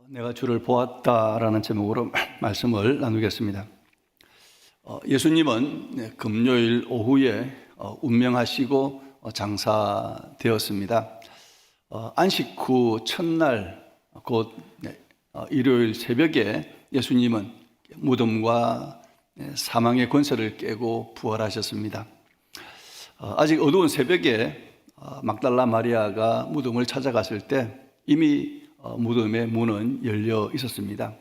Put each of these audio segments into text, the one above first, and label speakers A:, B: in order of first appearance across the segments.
A: 내가 주를 보았다라는 제목으로 말씀을 나누겠습니다. 예수님은 금요일 오후에 운명하시고 장사되었습니다. 안식 후 첫날 곧 일요일 새벽에 예수님은 무덤과 사망의 권세를 깨고 부활하셨습니다. 아직 어두운 새벽에 막달라 마리아가 무덤을 찾아갔을 때 이미 무덤의 문은 열려 있었습니다.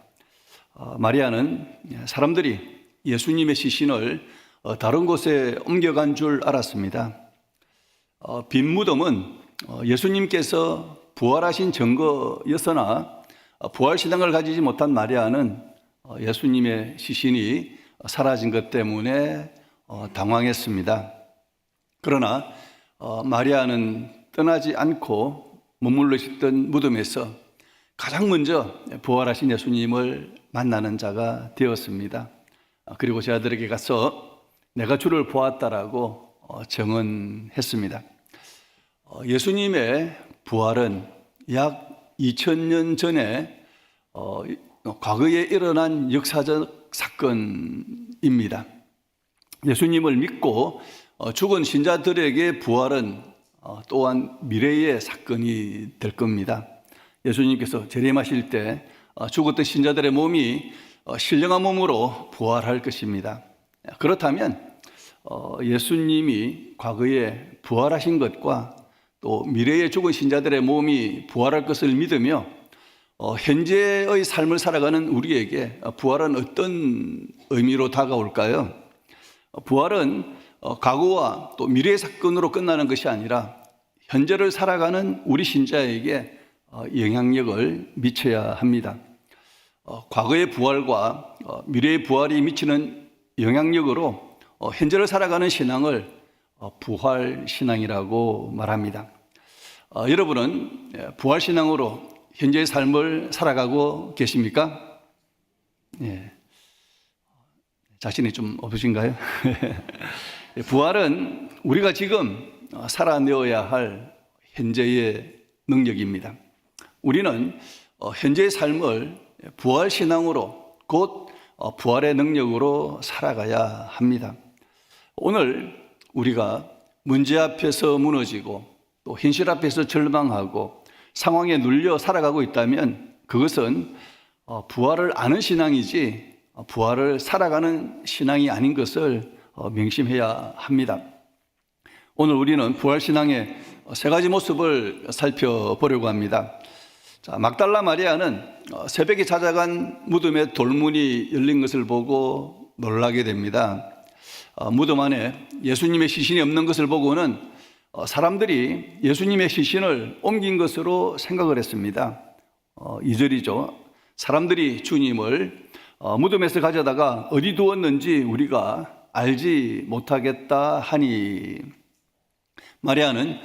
A: 마리아는 사람들이 예수님의 시신을 다른 곳에 옮겨간 줄 알았습니다. 빈 무덤은 예수님께서 부활하신 증거였으나 부활신앙을 가지지 못한 마리아는 예수님의 시신이 사라진 것 때문에 당황했습니다. 그러나 마리아는 떠나지 않고 머물러 있던 무덤에서 가장 먼저 부활하신 예수님을 만나는 자가 되었습니다. 그리고 제 아들에게 가서 내가 주를 보았다라고 증언했습니다. 예수님의 부활은 약 2000년 전에 과거에 일어난 역사적 사건입니다. 예수님을 믿고 죽은 신자들에게 부활은 또한 미래의 사건이 될 겁니다. 예수님께서 재림하실 때 죽었던 신자들의 몸이 신령한 몸으로 부활할 것입니다. 그렇다면 예수님이 과거에 부활하신 것과 또 미래에 죽은 신자들의 몸이 부활할 것을 믿으며 현재의 삶을 살아가는 우리에게 부활은 어떤 의미로 다가올까요? 부활은 과거와 또 미래의 사건으로 끝나는 것이 아니라 현재를 살아가는 우리 신자에게 영향력을 미쳐야 합니다. 과거의 부활과 미래의 부활이 미치는 영향력으로 현재를 살아가는 신앙을 부활신앙이라고 말합니다. 여러분은 부활신앙으로 현재의 삶을 살아가고 계십니까? 예. 자신이 좀 없으신가요? 부활은 우리가 지금 살아내어야 할 현재의 능력입니다. 우리는 현재의 삶을 부활신앙으로 곧 부활의 능력으로 살아가야 합니다. 오늘 우리가 문제 앞에서 무너지고 또 현실 앞에서 절망하고 상황에 눌려 살아가고 있다면 그것은 부활을 아는 신앙이지 부활을 살아가는 신앙이 아닌 것을 명심해야 합니다. 오늘 우리는 부활신앙의 세 가지 모습을 살펴보려고 합니다. 자, 막달라 마리아는 새벽에 찾아간 무덤에 돌문이 열린 것을 보고 놀라게 됩니다. 무덤 안에 예수님의 시신이 없는 것을 보고는 사람들이 예수님의 시신을 옮긴 것으로 생각을 했습니다. 2절이죠. 사람들이 주님을 무덤에서 가져다가 어디 두었는지 우리가 알지 못하겠다 하니, 마리아는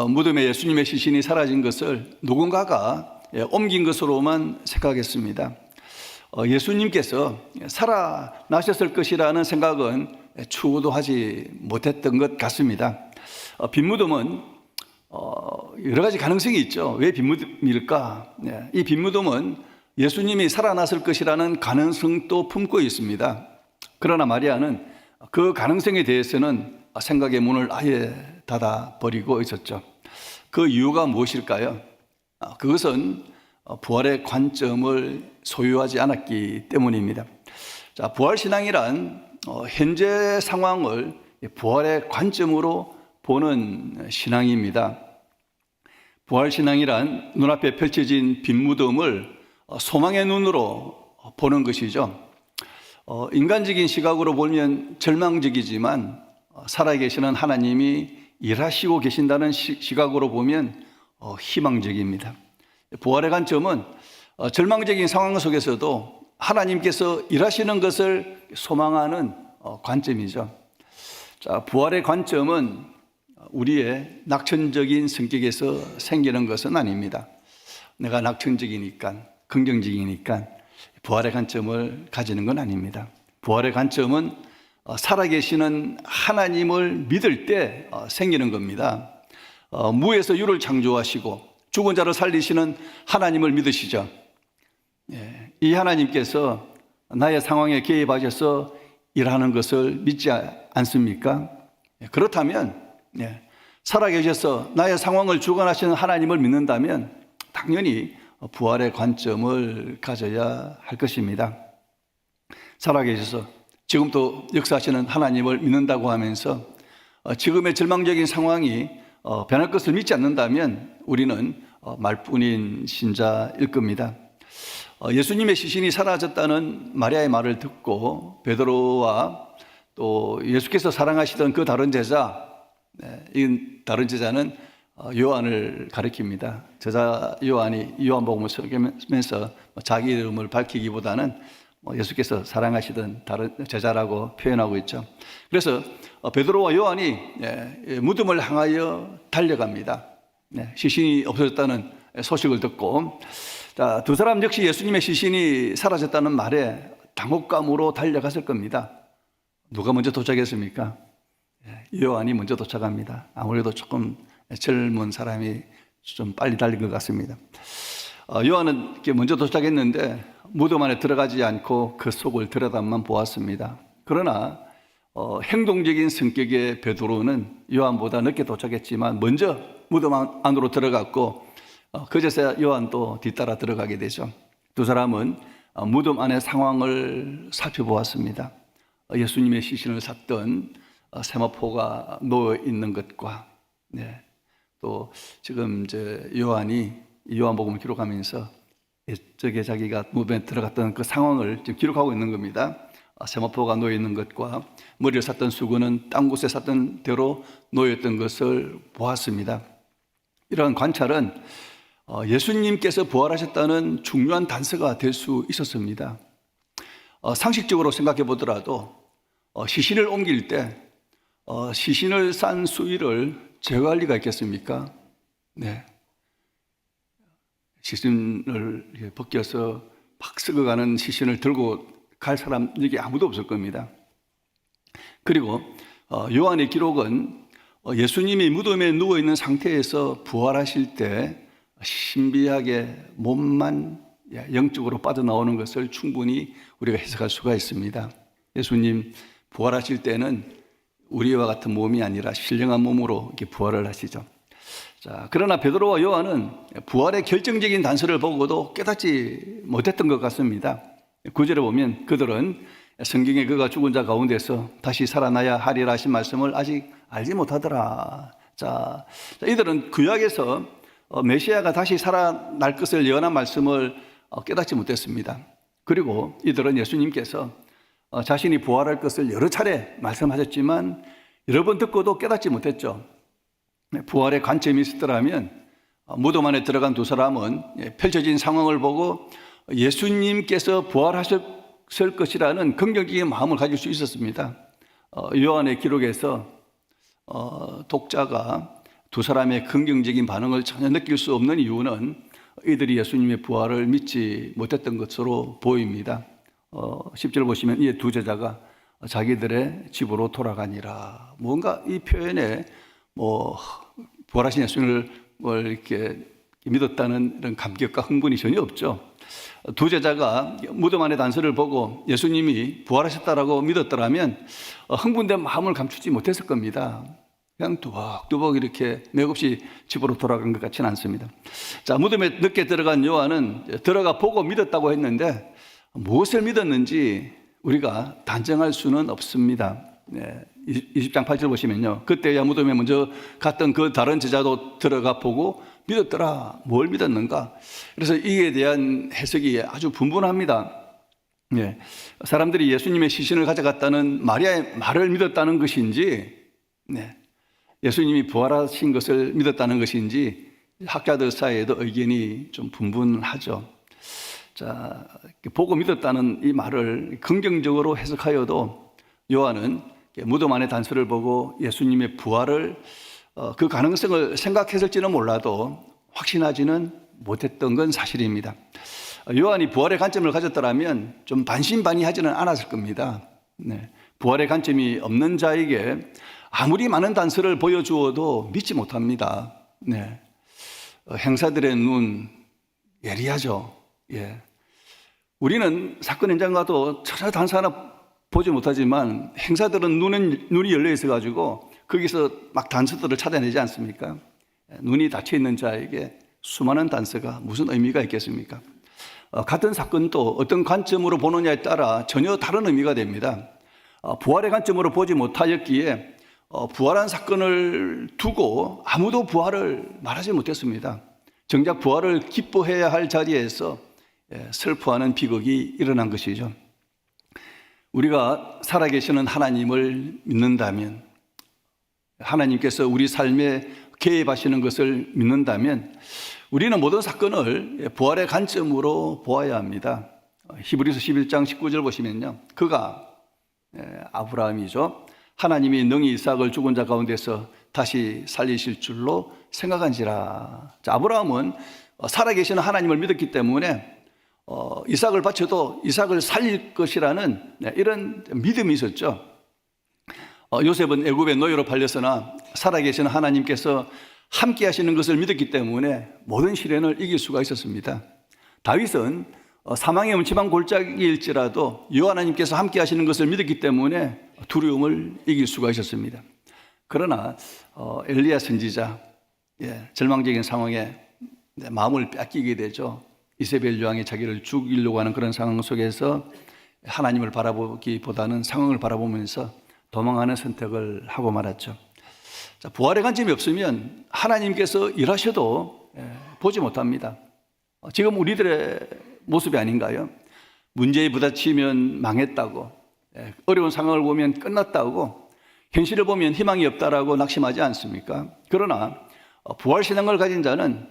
A: 무덤에 예수님의 시신이 사라진 것을 누군가가 옮긴 것으로만 생각했습니다. 예수님께서 살아나셨을 것이라는 생각은 추구도 하지 못했던 것 같습니다. 빈 무덤은 여러 가지 가능성이 있죠. 왜 빈 무덤일까? 이 빈 무덤은 예수님이 살아났을 것이라는 가능성도 품고 있습니다. 그러나 마리아는 그 가능성에 대해서는 생각의 문을 아예 닫아버리고 있었죠. 그 이유가 무엇일까요? 그것은 부활의 관점을 소유하지 않았기 때문입니다. 자, 부활신앙이란 현재 상황을 부활의 관점으로 보는 신앙입니다. 부활신앙이란 눈앞에 펼쳐진 빈 무덤을 소망의 눈으로 보는 것이죠. 인간적인 시각으로 보면 절망적이지만 살아계시는 하나님이 일하시고 계신다는 시각으로 보면 희망적입니다. 부활의 관점은 절망적인 상황 속에서도 하나님께서 일하시는 것을 소망하는 관점이죠. 자, 부활의 관점은 우리의 낙천적인 성격에서 생기는 것은 아닙니다. 내가 낙천적이니까, 긍정적이니까 부활의 관점을 가지는 건 아닙니다. 부활의 관점은 살아계시는 하나님을 믿을 때 생기는 겁니다. 무에서 유를 창조하시고 죽은 자를 살리시는 하나님을 믿으시죠. 이 하나님께서 나의 상황에 개입하셔서 일하는 것을 믿지 않습니까? 그렇다면 살아계셔서 나의 상황을 주관하시는 하나님을 믿는다면 당연히 부활의 관점을 가져야 할 것입니다. 살아계셔서 지금도 역사하시는 하나님을 믿는다고 하면서 지금의 절망적인 상황이 변할 것을 믿지 않는다면 우리는 말뿐인 신자일 겁니다. 예수님의 시신이 사라졌다는 마리아의 말을 듣고 베드로와 또 예수께서 사랑하시던 그 다른 제자, 이 다른 제자는 요한을 가리킵니다. 제자 요한이 요한복음을 쓰면서 자기 이름을 밝히기보다는 예수께서 사랑하시던 다른 제자라고 표현하고 있죠. 그래서 베드로와 요한이 무덤을 향하여 달려갑니다. 시신이 없어졌다는 소식을 듣고 두 사람 역시 예수님의 시신이 사라졌다는 말에 당혹감으로 달려갔을 겁니다. 누가 먼저 도착했습니까? 요한이 먼저 도착합니다. 아무래도 조금 젊은 사람이 좀 빨리 달린 것 같습니다. 요한은 이렇게 먼저 도착했는데 무덤 안에 들어가지 않고 그 속을 들여다만 보았습니다. 그러나 행동적인 성격의 베드로는 요한보다 늦게 도착했지만 먼저 무덤 안으로 들어갔고 그제서야 요한도 뒤따라 들어가게 되죠. 두 사람은 무덤 안의 상황을 살펴보았습니다. 예수님의 시신을 샀던 세마포가 놓여 있는 것과 또 지금 이제 요한이 요한복음을 기록하면서 옛적에 자기가 무덤에 들어갔던 그 상황을 지금 기록하고 있는 겁니다. 세마포가 놓여 있는 것과 머리를 샀던 수건은 딴 곳에 샀던 대로 놓여 있던 것을 보았습니다. 이러한 관찰은 예수님께서 부활하셨다는 중요한 단서가 될 수 있었습니다. 상식적으로 생각해 보더라도 시신을 옮길 때 시신을 싼 수위를 제거할 리가 있겠습니까? 시신을 벗겨서 막 썩어가는 시신을 들고 갈 사람 여기 아무도 없을 겁니다. 그리고 요한의 기록은 예수님이 무덤에 누워있는 상태에서 부활하실 때 신비하게 몸만 영적으로 빠져나오는 것을 충분히 우리가 해석할 수가 있습니다. 예수님 부활하실 때는 우리와 같은 몸이 아니라 신령한 몸으로 이렇게 부활을 하시죠. 자, 그러나 베드로와 요한은 부활의 결정적인 단서를 보고도 깨닫지 못했던 것 같습니다. 9절에 보면 그들은 성경에 그가 죽은 자 가운데서 다시 살아나야 하리라 하신 말씀을 아직 알지 못하더라. 자, 이들은 구약에서 메시아가 다시 살아날 것을 예언한 말씀을 깨닫지 못했습니다. 그리고 이들은 예수님께서 자신이 부활할 것을 여러 차례 말씀하셨지만 여러 번 듣고도 깨닫지 못했죠. 부활의 관점이 있었더라면 무덤 안에 들어간 두 사람은 펼쳐진 상황을 보고 예수님께서 부활하실 것이라는 긍정적인 마음을 가질 수 있었습니다. 요한의 기록에서 독자가 두 사람의 긍정적인 반응을 전혀 느낄 수 없는 이유는 이들이 예수님의 부활을 믿지 못했던 것으로 보입니다. 10절 보시면 이 두 제자가 자기들의 집으로 돌아가니라. 뭔가 이 표현에 부활하신 예수님을 이렇게 믿었다는 이런 감격과 흥분이 전혀 없죠. 두 제자가 무덤 안의 단서를 보고 예수님이 부활하셨다라고 믿었더라면 흥분된 마음을 감추지 못했을 겁니다. 그냥 두벅두벅 이렇게 맥없이 집으로 돌아간 것 같지는 않습니다. 자, 무덤에 늦게 들어간 요한은 들어가 보고 믿었다고 했는데 무엇을 믿었는지 우리가 단정할 수는 없습니다. 20장 8절 보시면요, 그때야 무덤에 먼저 갔던 그 다른 제자도 들어가 보고 믿었더라. 뭘 믿었는가? 그래서 이에 대한 해석이 아주 분분합니다. 사람들이 예수님의 시신을 가져갔다는 마리아의 말을 믿었다는 것인지, 예수님이 부활하신 것을 믿었다는 것인지 학자들 사이에도 의견이 좀 분분하죠. 자, 보고 믿었다는 이 말을 긍정적으로 해석하여도 요한은 무덤 안의 단서를 보고 예수님의 부활을 그 가능성을 생각했을지는 몰라도 확신하지는 못했던 건 사실입니다. 요한이 부활의 관점을 가졌더라면 좀 반신반의하지는 않았을 겁니다. 부활의 관점이 없는 자에게 아무리 많은 단서를 보여주어도 믿지 못합니다. 행사들의 눈 예리하죠. 우리는 사건 현장 가도 전혀 단서 하나 보지 못하지만 행사들은 눈이 열려 있어 가지고 거기서 막 단서들을 찾아내지 않습니까? 눈이 닫혀 있는 자에게 수많은 단서가 무슨 의미가 있겠습니까? 같은 사건도 어떤 관점으로 보느냐에 따라 전혀 다른 의미가 됩니다. 부활의 관점으로 보지 못하였기에 부활한 사건을 두고 아무도 부활을 말하지 못했습니다. 정작 부활을 기뻐해야 할 자리에서 슬퍼하는 비극이 일어난 것이죠. 우리가 살아계시는 하나님을 믿는다면, 하나님께서 우리 삶에 개입하시는 것을 믿는다면 우리는 모든 사건을 부활의 관점으로 보아야 합니다. 히브리서 11장 19절 보시면요, 그가 아브라함이죠. 하나님이 능히 이삭을 죽은 자 가운데서 다시 살리실 줄로 생각한지라. 자, 아브라함은 살아계시는 하나님을 믿었기 때문에 이삭을 바쳐도 이삭을 살릴 것이라는 이런 믿음이 있었죠. 요셉은 애굽의 노예로 팔렸으나 살아계시는 하나님께서 함께 하시는 것을 믿었기 때문에 모든 시련을 이길 수가 있었습니다. 다윗은 사망의 음침한 골짜기일지라도 여호와 하나님께서 함께 하시는 것을 믿었기 때문에 두려움을 이길 수가 있었습니다. 그러나 엘리야 선지자, 절망적인 상황에 마음을 뺏기게 되죠. 이세벨 여왕이 자기를 죽이려고 하는 그런 상황 속에서 하나님을 바라보기보다는 상황을 바라보면서 도망하는 선택을 하고 말았죠. 자, 부활의 관점이 없으면 하나님께서 일하셔도 보지 못합니다. 지금 우리들의 모습이 아닌가요? 문제에 부딪히면 망했다고, 어려운 상황을 보면 끝났다고, 현실을 보면 희망이 없다라고 낙심하지 않습니까? 그러나 부활신앙을 가진 자는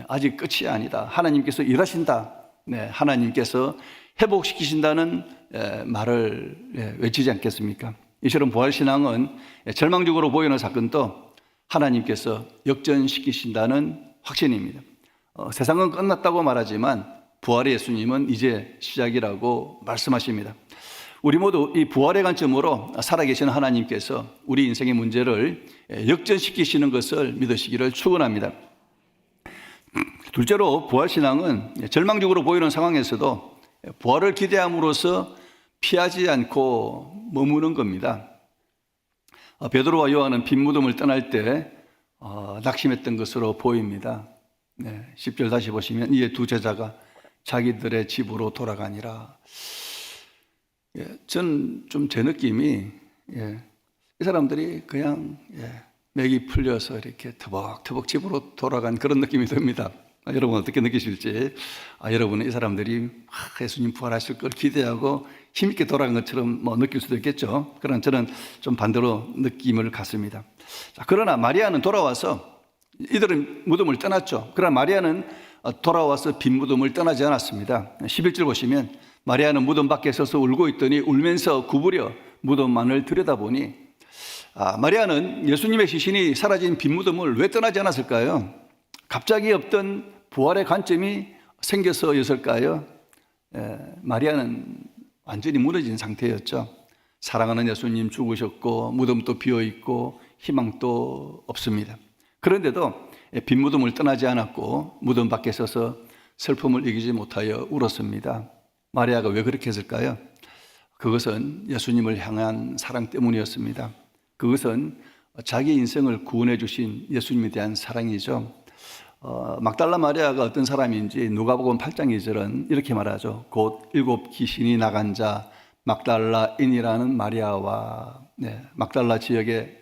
A: 아직 끝이 아니다. 하나님께서 일하신다. 하나님께서 회복시키신다는 말을 외치지 않겠습니까? 이처럼 부활신앙은 절망적으로 보이는 사건도 하나님께서 역전시키신다는 확신입니다. 세상은 끝났다고 말하지만 부활의 예수님은 이제 시작이라고 말씀하십니다. 우리 모두 이 부활의 관점으로 살아계신 하나님께서 우리 인생의 문제를 역전시키시는 것을 믿으시기를 축원합니다. 둘째로 부활신앙은 절망적으로 보이는 상황에서도 부활을 기대함으로써 피하지 않고 머무는 겁니다. 베드로와 요한은 빈 무덤을 떠날 때 낙심했던 것으로 보입니다. 10절 다시 보시면 이에 두 제자가 자기들의 집으로 돌아가니라. 저는 좀 제 느낌이 이 사람들이 그냥 맥이 풀려서 이렇게 터벅터벅 집으로 돌아간 그런 느낌이 듭니다. 여러분 어떻게 느끼실지. 여러분은 이 사람들이 예수님 부활하실 걸 기대하고 힘있게 돌아간 것처럼 느낄 수도 있겠죠. 그러나 저는 좀 반대로 느낌을 갖습니다. 자, 그러나 마리아는 돌아와서, 이들은 무덤을 떠났죠. 그러나 마리아는 돌아와서 빈 무덤을 떠나지 않았습니다. 11절 보시면 마리아는 무덤 밖에 서서 울고 있더니 울면서 구부려 무덤만을 들여다보니, 마리아는 예수님의 시신이 사라진 빈 무덤을 왜 떠나지 않았을까요? 갑자기 없던 부활의 관점이 생겨서였을까요? 마리아는 완전히 무너진 상태였죠. 사랑하는 예수님 죽으셨고 무덤도 비어있고 희망도 없습니다. 그런데도 빈 무덤을 떠나지 않았고 무덤 밖에 서서 슬픔을 이기지 못하여 울었습니다. 마리아가 왜 그렇게 했을까요? 그것은 예수님을 향한 사랑 때문이었습니다. 그것은 자기 인생을 구원해 주신 예수님에 대한 사랑이죠. 막달라 마리아가 어떤 사람인지 누가복음 8장 2절은 이렇게 말하죠. 곧 7 귀신이 나간 자 막달라인이라는 마리아와, 막달라 지역의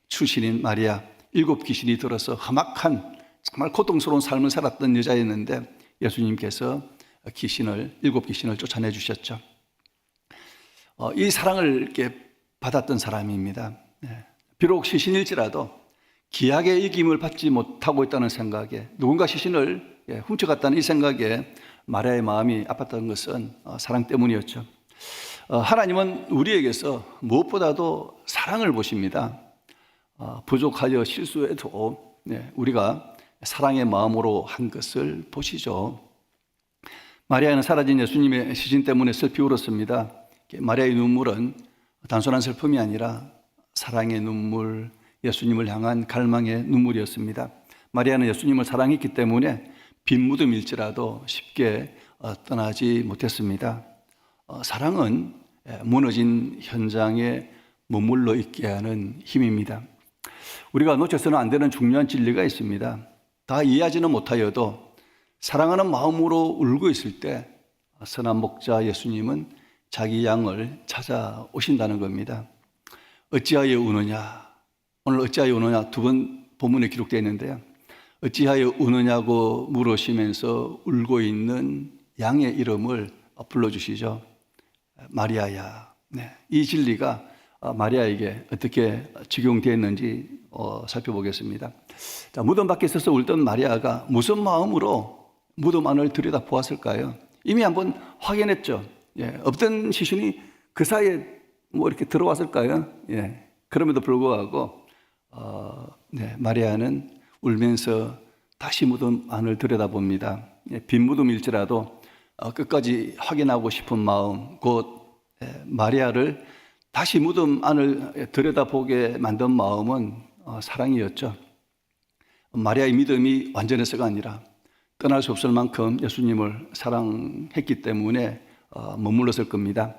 A: 출신인 마리아, 7 귀신이 들어서 험악한 정말 고통스러운 삶을 살았던 여자였는데 예수님께서 7 귀신을 쫓아내 주셨죠. 이 사랑을 이렇게 받았던 사람입니다. 비록 시신일지라도 기약의 이김을 받지 못하고 있다는 생각에, 누군가 시신을 훔쳐갔다는 이 생각에 마리아의 마음이 아팠던 것은 사랑 때문이었죠. 하나님은 우리에게서 무엇보다도 사랑을 보십니다. 부족하여 실수해도 우리가 사랑의 마음으로 한 것을 보시죠. 마리아는 사라진 예수님의 시신 때문에 슬피 울었습니다. 마리아의 눈물은 단순한 슬픔이 아니라 사랑의 눈물, 예수님을 향한 갈망의 눈물이었습니다. 마리아는 예수님을 사랑했기 때문에 빈 무덤일지라도 쉽게 떠나지 못했습니다. 사랑은 무너진 현장에 머물러 있게 하는 힘입니다. 우리가 놓쳐서는 안 되는 중요한 진리가 있습니다. 다 이해하지는 못하여도 사랑하는 마음으로 울고 있을 때 선한 목자 예수님은 자기 양을 찾아오신다는 겁니다. 어찌하여 우느냐? 오늘 어찌하여 우느냐 두 번 본문에 기록되어 있는데요. 어찌하여 우느냐고 물으시면서 울고 있는 양의 이름을 불러주시죠. 마리아야. 네, 이 진리가 마리아에게 어떻게 적용되었는지 살펴보겠습니다. 자, 무덤 밖에 서서 울던 마리아가 무슨 마음으로 무덤 안을 들여다보았을까요? 이미 한번 확인했죠. 예, 없던 시신이 그 사이에 뭐 이렇게 들어왔을까요? 예, 그럼에도 불구하고 마리아는 울면서 다시 무덤 안을 들여다봅니다. 예, 빈 무덤일지라도 끝까지 확인하고 싶은 마음, 곧 마리아를 다시 무덤 안을 들여다보게 만든 마음은 사랑이었죠. 마리아의 믿음이 완전해서가 아니라 떠날 수 없을 만큼 예수님을 사랑했기 때문에 머물렀을 겁니다.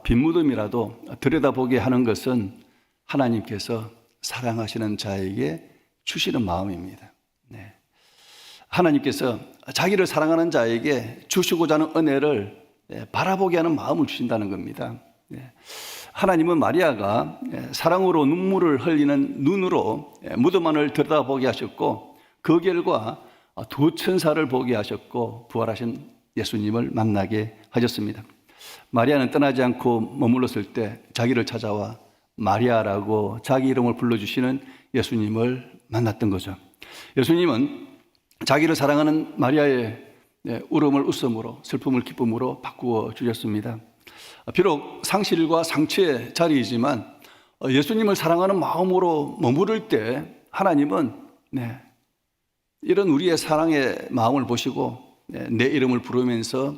A: 빈 무덤이라도 들여다보게 하는 것은 하나님께서 사랑하시는 자에게 주시는 마음입니다. 네. 하나님께서 자기를 사랑하는 자에게 주시고자 하는 은혜를 바라보게 하는 마음을 주신다는 겁니다. 하나님은 마리아가 사랑으로 눈물을 흘리는 눈으로 무덤 안을 들여다보게 하셨고, 그 결과 두 천사를 보게 하셨고 부활하신 예수님을 만나게 하셨습니다. 마리아는 떠나지 않고 머물렀을 때 자기를 찾아와 마리아라고 자기 이름을 불러주시는 예수님을 만났던 거죠. 예수님은 자기를 사랑하는 마리아의 울음을 웃음으로, 슬픔을 기쁨으로 바꾸어 주셨습니다. 비록 상실과 상처의 자리이지만 예수님을 사랑하는 마음으로 머무를 때 하나님은 이런 우리의 사랑의 마음을 보시고 내 이름을 부르면서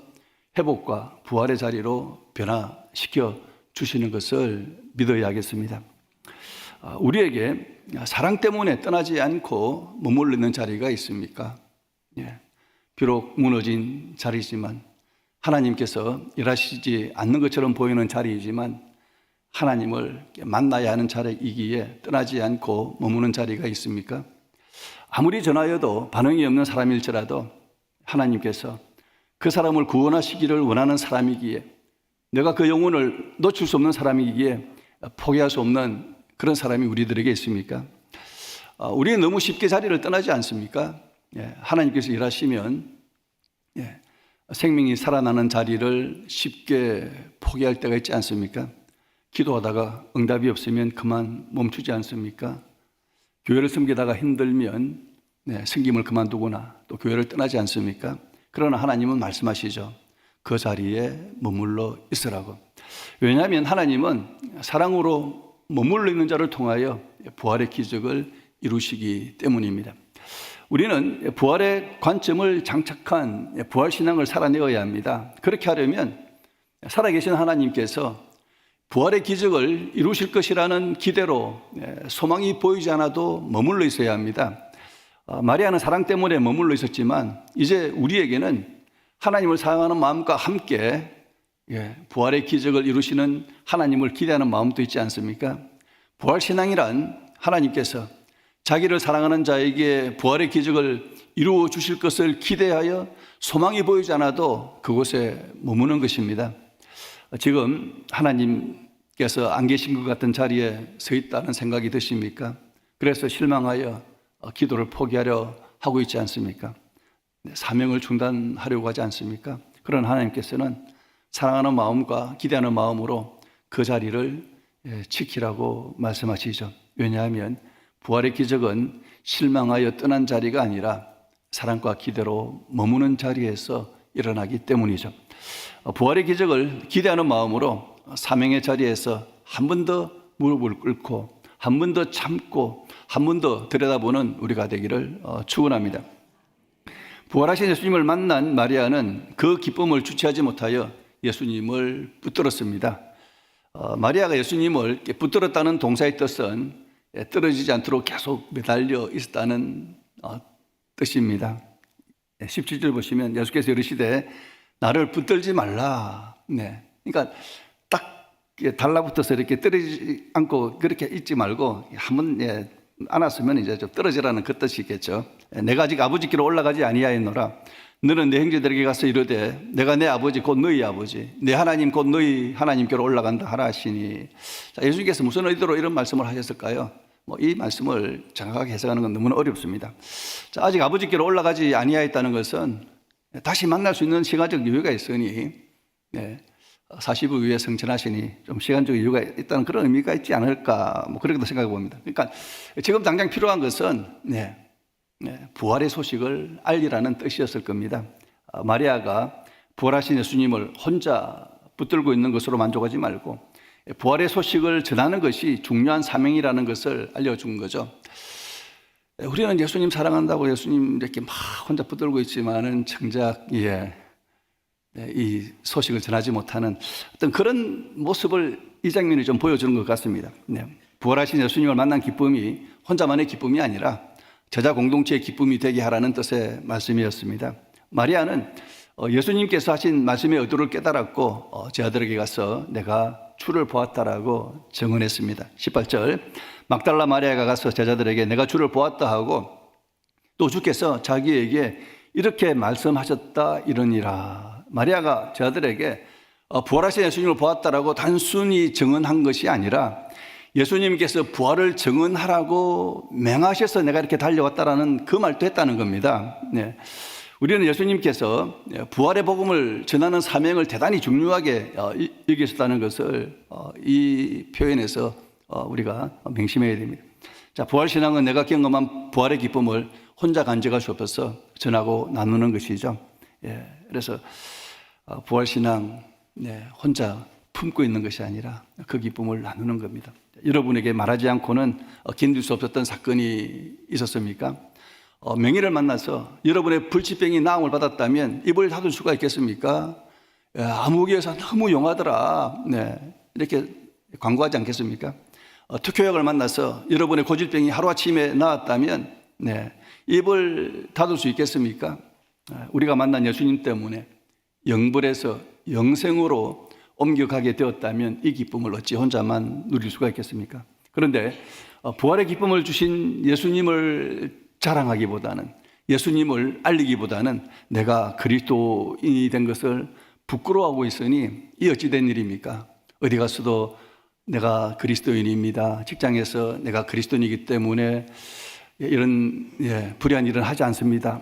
A: 회복과 부활의 자리로 변화시켜 주시는 것을 믿어야 하겠습니다. 우리에게 사랑 때문에 떠나지 않고 머물러 있는 자리가 있습니까? 비록 무너진 자리지만, 하나님께서 일하시지 않는 것처럼 보이는 자리이지만 하나님을 만나야 하는 자리이기에 떠나지 않고 머무는 자리가 있습니까? 아무리 전하여도 반응이 없는 사람일지라도 하나님께서 그 사람을 구원하시기를 원하는 사람이기에, 내가 그 영혼을 놓칠 수 없는 사람이기에 포기할 수 없는 그런 사람이 우리들에게 있습니까? 우리는 너무 쉽게 자리를 떠나지 않습니까? 하나님께서 일하시면 생명이 살아나는 자리를 쉽게 포기할 때가 있지 않습니까? 기도하다가 응답이 없으면 그만 멈추지 않습니까? 교회를 섬기다가 힘들면 섬김을 그만두거나 또 교회를 떠나지 않습니까? 그러나 하나님은 말씀하시죠. 그 자리에 머물러 있으라고. 왜냐하면 하나님은 사랑으로 머물러 있는 자를 통하여 부활의 기적을 이루시기 때문입니다. 우리는 부활의 관점을 장착한 부활신앙을 살아내어야 합니다. 그렇게 하려면 살아계신 하나님께서 부활의 기적을 이루실 것이라는 기대로 소망이 보이지 않아도 머물러 있어야 합니다. 마리아는 사랑 때문에 머물러 있었지만 이제 우리에게는 하나님을 사랑하는 마음과 함께 부활의 기적을 이루시는 하나님을 기대하는 마음도 있지 않습니까? 부활신앙이란 하나님께서 자기를 사랑하는 자에게 부활의 기적을 이루어 주실 것을 기대하여 소망이 보이지 않아도 그곳에 머무는 것입니다. 지금 하나님께서 안 계신 것 같은 자리에 서 있다는 생각이 드십니까? 그래서 실망하여 기도를 포기하려 하고 있지 않습니까? 사명을 중단하려고 하지 않습니까? 그런 하나님께서는 사랑하는 마음과 기대하는 마음으로 그 자리를 지키라고 말씀하시죠. 왜냐하면 부활의 기적은 실망하여 떠난 자리가 아니라 사랑과 기대로 머무는 자리에서 일어나기 때문이죠. 부활의 기적을 기대하는 마음으로 사명의 자리에서 한 번 더 무릎을 꿇고 한 번 더 참고 한 번 더 들여다보는 우리가 되기를 축원합니다. 부활하신 예수님을 만난 마리아는 그 기쁨을 주체하지 못하여 예수님을 붙들었습니다. 마리아가 예수님을 붙들었다는 동사의 뜻은 떨어지지 않도록 계속 매달려 있었다는 뜻입니다. 17절 보시면 예수께서 이르시되 나를 붙들지 말라. 네. 그러니까 딱 달라붙어서 이렇게 떨어지지 않고 그렇게 있지 말고 한번 안았으면 이제 좀 떨어지라는 그 뜻이겠죠. 내가 아직 아버지께로 올라가지 아니하였노라. 너는 내 형제들에게 가서 이르되 내가 내 아버지 곧 너희 아버지 내 하나님 곧 너희 하나님께로 올라간다 하라 하시니. 자, 예수님께서 무슨 의도로 이런 말씀을 하셨을까요? 이 말씀을 정확하게 해석하는 건 너무나 어렵습니다. 자, 아직 아버지께로 올라가지 아니하였다는 것은 다시 만날 수 있는 시간적 여유가 있으니 40일 후에 성천하시니 좀 시간적 여유가 있다는 그런 의미가 있지 않을까 그렇게도 생각해 봅니다. 그러니까 지금 당장 필요한 것은 부활의 소식을 알리라는 뜻이었을 겁니다. 마리아가 부활하신 예수님을 혼자 붙들고 있는 것으로 만족하지 말고 부활의 소식을 전하는 것이 중요한 사명이라는 것을 알려준 거죠. 우리는 예수님 사랑한다고 예수님 이렇게 막 혼자 붙들고 있지만은 정작 이 소식을 전하지 못하는 어떤 그런 모습을 이 장면이 좀 보여주는 것 같습니다. 부활하신 예수님을 만난 기쁨이 혼자만의 기쁨이 아니라 제자 공동체의 기쁨이 되게 하라는 뜻의 말씀이었습니다. 마리아는 예수님께서 하신 말씀의 의도를 깨달았고 제자들에게 가서 내가 주를 보았다라고 증언했습니다. 18절 막달라 마리아가 가서 제자들에게 내가 주를 보았다 하고 또 주께서 자기에게 이렇게 말씀하셨다 이러니라. 마리아가 제자들에게 부활하신 예수님을 보았다라고 단순히 증언한 것이 아니라 예수님께서 부활을 증언하라고 맹하셔서 내가 이렇게 달려왔다라는 그 말도 했다는 겁니다. 우리는 예수님께서 부활의 복음을 전하는 사명을 대단히 중요하게 여기셨다는 것을 이 표현에서 우리가 명심해야 됩니다. 자, 부활신앙은 내가 경험한 부활의 기쁨을 혼자 간직할 수 없어서 전하고 나누는 것이죠. 그래서 부활신앙 혼자 품고 있는 것이 아니라 그 기쁨을 나누는 겁니다. 여러분에게 말하지 않고는 견딜 수 없었던 사건이 있었습니까? 명의를 만나서 여러분의 불치병이 나음을 받았다면 입을 닫을 수가 있겠습니까? 아무개에서 너무 용하더라. 이렇게 광고하지 않겠습니까? 특효약을 만나서 여러분의 고질병이 하루아침에 나았다면 입을 닫을 수 있겠습니까? 우리가 만난 예수님 때문에 영불에서 영생으로 옮겨가게 되었다면 이 기쁨을 어찌 혼자만 누릴 수가 있겠습니까? 그런데 부활의 기쁨을 주신 예수님을 자랑하기보다는 예수님을 알리기보다는 내가 그리스도인이 된 것을 부끄러워하고 있으니 이 어찌 된 일입니까? 어디 가서도 내가 그리스도인입니다. 직장에서 내가 그리스도인이기 때문에 이런 불의한 일은 하지 않습니다.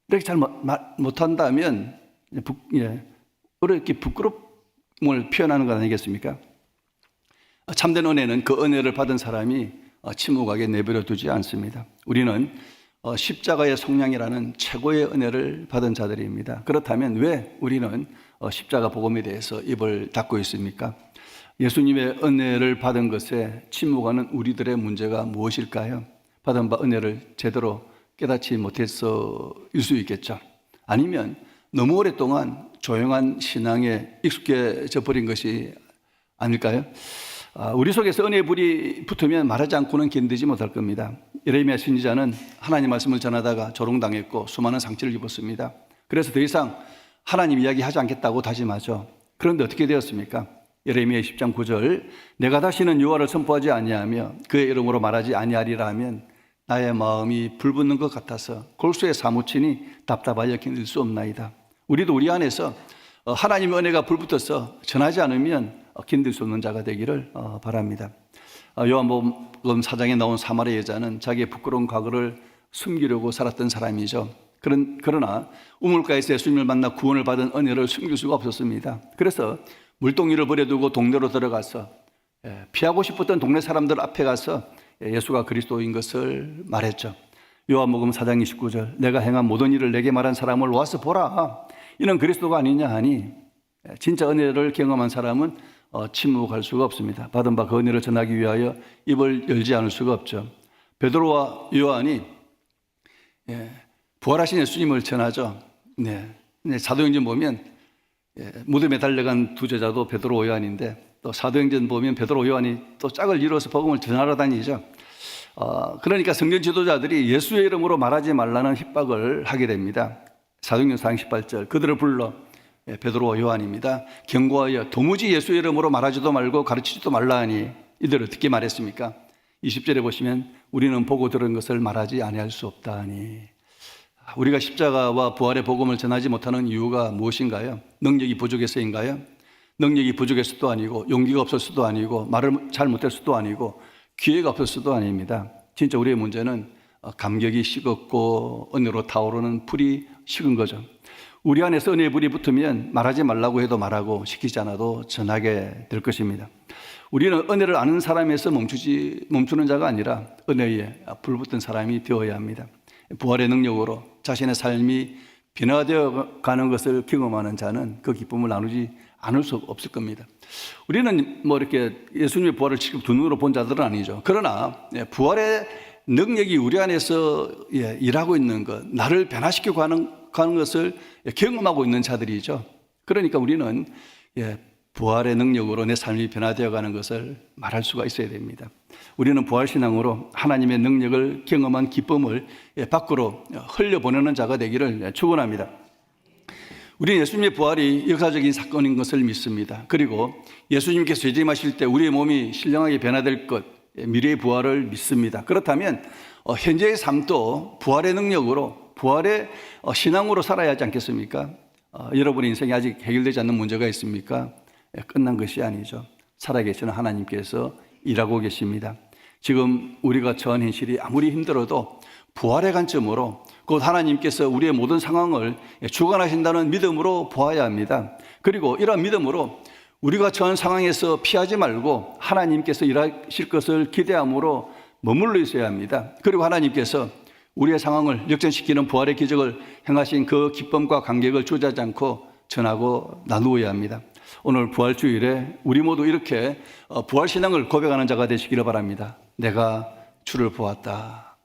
A: 이렇게 잘 못한다면 이렇게 부끄러움을 표현하는 것 아니겠습니까? 참된 은혜는 그 은혜를 받은 사람이 침묵하게 내버려 두지 않습니다. 우리는 십자가의 속량이라는 최고의 은혜를 받은 자들입니다. 그렇다면 왜 우리는 십자가 복음에 대해서 입을 닫고 있습니까? 예수님의 은혜를 받은 것에 침묵하는 우리들의 문제가 무엇일까요? 받은 바 은혜를 제대로 깨닫지 못해서일 수 있겠죠. 아니면 너무 오랫동안 조용한 신앙에 익숙해져 버린 것이 아닐까요? 우리 속에서 은혜의 불이 붙으면 말하지 않고는 견디지 못할 겁니다. 예레미야 선지자는 하나님 말씀을 전하다가 조롱당했고 수많은 상처를 입었습니다. 그래서 더 이상 하나님 이야기하지 않겠다고 다짐하죠. 그런데 어떻게 되었습니까? 예레미야 10장 9절 내가 다시는 여호와를 선포하지 아니하며 그의 이름으로 말하지 아니하리라 하면 나의 마음이 불붙는 것 같아서 골수에 사무치니 답답하여 견딜 수 없나이다. 우리도 우리 안에서 하나님의 은혜가 불붙어서 전하지 않으면 견딜 수 없는 자가 되기를 바랍니다. 요한복음 4장에 나온 사마리아 여자는 자기의 부끄러운 과거를 숨기려고 살았던 사람이죠. 그러나 우물가에서 예수님을 만나 구원을 받은 은혜를 숨길 수가 없었습니다. 그래서 물동이를 버려두고 동네로 들어가서 피하고 싶었던 동네 사람들 앞에 가서 예수가 그리스도인 것을 말했죠. 요한복음 4장 29절 내가 행한 모든 일을 내게 말한 사람을 와서 보라. 이는 그리스도가 아니냐 하니 진짜 은혜를 경험한 사람은 침묵할 수가 없습니다. 받은 바 그 은혜를 전하기 위하여 입을 열지 않을 수가 없죠. 베드로와 요한이 부활하신 예수님을 전하죠. 사도행전 보면 무덤에 달려간 두 제자도 베드로 요한인데 또 사도행전 보면 베드로 요한이 또 짝을 이루어서 복음을 전하러 다니죠. 그러니까 성경 지도자들이 예수의 이름으로 말하지 말라는 핍박을 하게 됩니다. 사도행전 4장 18절 그들을 불러 베드로와 요한입니다. 경고하여 도무지 예수의 이름으로 말하지도 말고 가르치지도 말라 하니 이들을 어떻게 말했습니까? 20절에 보시면 우리는 보고 들은 것을 말하지 아니할 수 없다 하니 우리가 십자가와 부활의 복음을 전하지 못하는 이유가 무엇인가요? 능력이 부족해서인가요? 능력이 부족해서도 아니고 용기가 없어서도 아니고 말을 잘 못해서도 아니고 기회가 없어서도 아닙니다. 진짜 우리의 문제는 감격이 식었고 은혜로 타오르는 불이 식은 거죠. 우리 안에서 은혜의 불이 붙으면 말하지 말라고 해도 말하고 시키지 않아도 전하게 될 것입니다. 우리는 은혜를 아는 사람에서 멈추는 자가 아니라 은혜에 불붙은 사람이 되어야 합니다. 부활의 능력으로 자신의 삶이 변화되어 가는 것을 경험하는 자는 그 기쁨을 나누지 않을 수 없을 겁니다. 우리는 뭐 이렇게 예수님의 부활을 직접 두 눈으로 본 자들은 아니죠. 그러나 부활의 능력이 우리 안에서 일하고 있는 것, 나를 변화시키고 가는 것을 경험하고 있는 자들이죠. 그러니까 우리는 부활의 능력으로 내 삶이 변화되어 가는 것을 말할 수가 있어야 됩니다. 우리는 부활신앙으로 하나님의 능력을 경험한 기쁨을 밖으로 흘려보내는 자가 되기를 축원합니다. 우리는 예수님의 부활이 역사적인 사건인 것을 믿습니다. 그리고 예수님께서 재림하실 때 우리의 몸이 신령하게 변화될 것, 미래의 부활을 믿습니다. 그렇다면 현재의 삶도 부활의 능력으로 부활의 신앙으로 살아야 하지 않겠습니까? 여러분의 인생이 아직 해결되지 않는 문제가 있습니까? 끝난 것이 아니죠. 살아계시는 하나님께서 일하고 계십니다. 지금 우리가 처한 현실이 아무리 힘들어도 부활의 관점으로 곧 하나님께서 우리의 모든 상황을 주관하신다는 믿음으로 보아야 합니다. 그리고 이런 믿음으로 우리가 처한 상황에서 피하지 말고 하나님께서 일하실 것을 기대함으로 머물러 있어야 합니다. 그리고 하나님께서 우리의 상황을 역전시키는 부활의 기적을 행하신 그 기쁨과 감격을 주저하지 않고 전하고 나누어야 합니다. 오늘 부활주일에 우리 모두 이렇게 부활신앙을 고백하는 자가 되시기를 바랍니다. 내가 주를 보았다.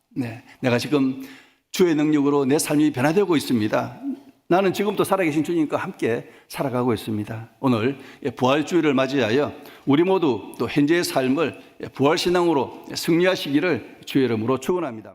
A: 내가 지금 주의 능력으로 내 삶이 변화되고 있습니다. 나는 지금도 살아계신 주님과 함께 살아가고 있습니다. 오늘 부활주일을 맞이하여 우리 모두 또 현재의 삶을 부활신앙으로 승리하시기를 주의 이름으로 축원합니다.